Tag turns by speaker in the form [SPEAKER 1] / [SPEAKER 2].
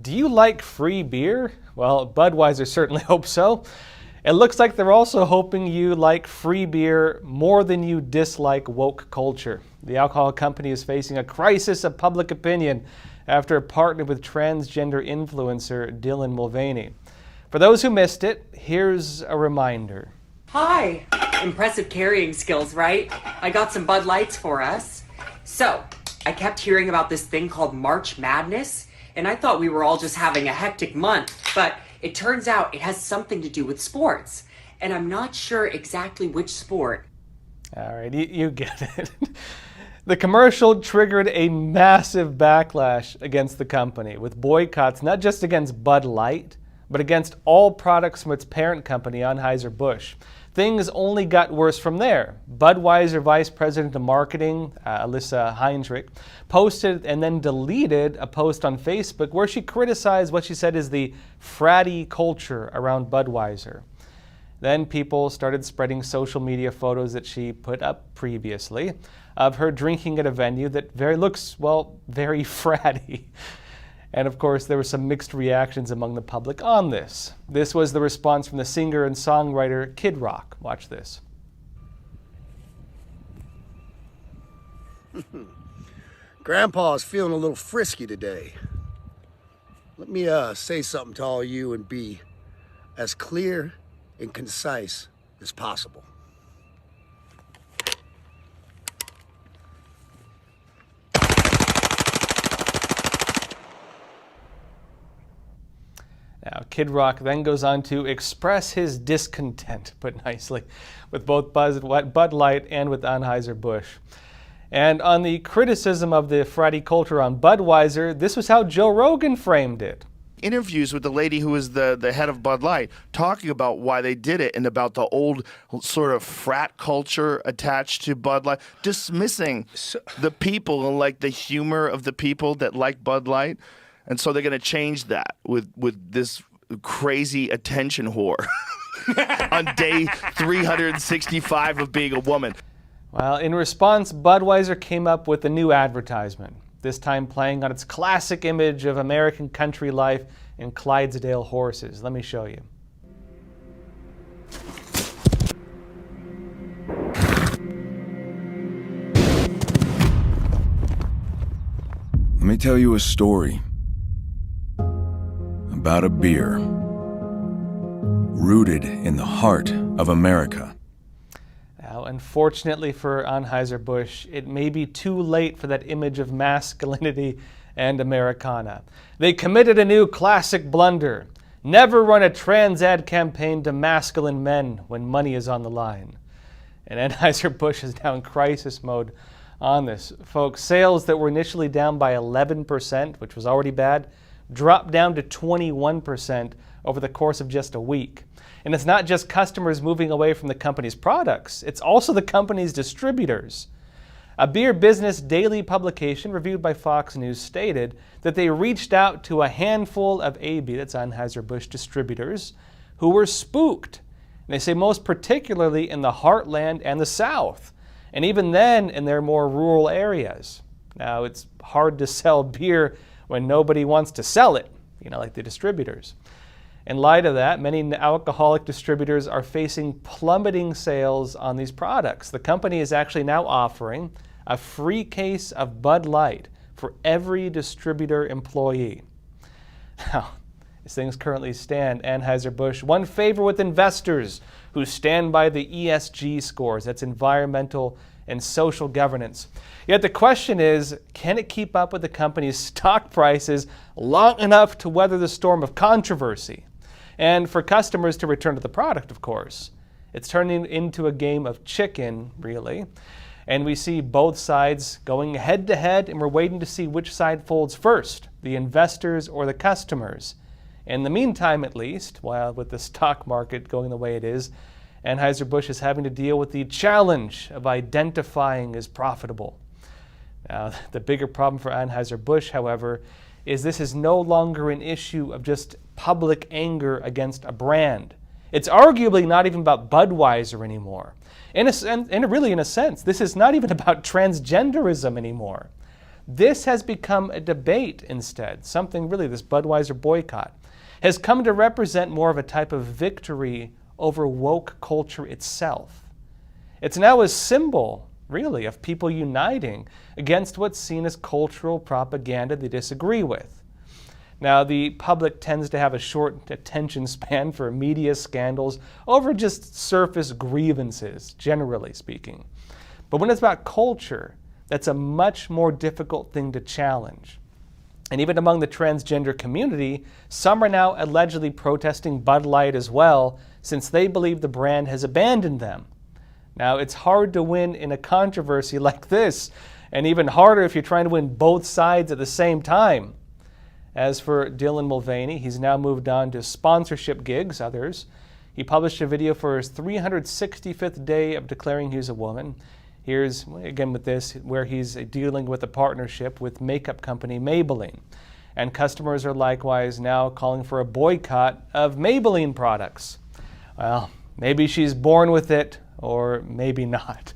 [SPEAKER 1] Do you like free beer? Well, Budweiser certainly hopes so. It looks like they're also hoping you like free beer more than you dislike woke culture. The alcohol company is facing a crisis of public opinion after it partnered with transgender influencer Dylan Mulvaney. For those who missed it, here's a reminder.
[SPEAKER 2] Hi. Impressive carrying skills, right? I got some Bud Lights for us. So, I kept hearing about this thing called March Madness, and I thought we were all just having a hectic month, but it turns out it has something to do with sports, and I'm not sure exactly which sport.
[SPEAKER 1] All right, you get it. The commercial triggered a massive backlash against the company, with boycotts not just against Bud Light, but against all products from its parent company, Anheuser-Busch. Things only got worse from there. Budweiser Vice President of Marketing, Alyssa Heinrich, posted and then deleted a post on Facebook where she criticized what she said is the fratty culture around Budweiser. Then people started spreading social media photos that she put up previously of her drinking at a venue that looks very fratty. And of course, there were some mixed reactions among the public on this. This was the response from the singer and songwriter Kid Rock. Watch this.
[SPEAKER 3] Grandpa's feeling a little frisky today. Let me say something to all you and be as clear and concise as possible.
[SPEAKER 1] Now, Kid Rock then goes on to express his discontent, put nicely, with both Bud Light and with Anheuser-Busch. And on the criticism of the fratty culture on Budweiser, this was how Joe Rogan framed it.
[SPEAKER 4] Interviews with the lady who was the head of Bud Light, talking about why they did it and about the old sort of frat culture attached to Bud Light, dismissing the people and like the humor of the people that like Bud Light. And so they're going to change that with this crazy attention whore on day 365 of being a woman.
[SPEAKER 1] Well, in response, Budweiser came up with a new advertisement, this time playing on its classic image of American country life and Clydesdale horses. Let me show you.
[SPEAKER 5] Let me tell you a story about a beer rooted in the heart of America.
[SPEAKER 1] Now, unfortunately for Anheuser-Busch, it may be too late for that image of masculinity and Americana. They committed a new classic blunder. Never run a trans ad campaign to masculine men when money is on the line. And Anheuser-Busch is now in crisis mode on this. Folks, sales that were initially down by 11%, which was already bad, dropped down to 21% over the course of just a week. And it's not just customers moving away from the company's products, it's also the company's distributors. A Beer Business Daily publication reviewed by Fox News stated that they reached out to a handful of AB, that's Anheuser-Busch distributors, who were spooked. And they say most particularly in the heartland and the South, and even then in their more rural areas. Now, it's hard to sell beer when nobody wants to sell it, like the distributors. In light of that, many alcoholic distributors are facing plummeting sales on these products. The company is actually now offering a free case of Bud Light for every distributor employee. Now, as things currently stand, Anheuser-Busch won favor with investors who stand by the ESG scores, that's environmental and social governance. Yet the question is, can it keep up with the company's stock prices long enough to weather the storm of controversy? And for customers to return to the product, of course. It's turning into a game of chicken, really. And we see both sides going head to head, and we're waiting to see which side folds first, the investors or the customers. In the meantime, at least, while with the stock market going the way it is, Anheuser-Busch is having to deal with the challenge of identifying as profitable. Now, the bigger problem for Anheuser-Busch, however, is this is no longer an issue of just public anger against a brand. It's arguably not even about Budweiser anymore. In a sense, this is not even about transgenderism anymore. This has become a debate instead, something really this Budweiser boycott has come to represent more of a type of victory over woke culture itself. It's now a symbol, really, of people uniting against what's seen as cultural propaganda they disagree with. Now, the public tends to have a short attention span for media scandals over just surface grievances, generally speaking. But when it's about culture, that's a much more difficult thing to challenge. And even among the transgender community, some are now allegedly protesting Bud Light as well, since they believe the brand has abandoned them. Now, it's hard to win in a controversy like this, and even harder if you're trying to win both sides at the same time. As for Dylan Mulvaney, he's now moved on to sponsorship gigs, others. He published a video for his 365th day of declaring he was a woman. Here's, again with this, where he's dealing with a partnership with makeup company Maybelline. And customers are likewise now calling for a boycott of Maybelline products. Well, maybe she's born with it, or maybe not.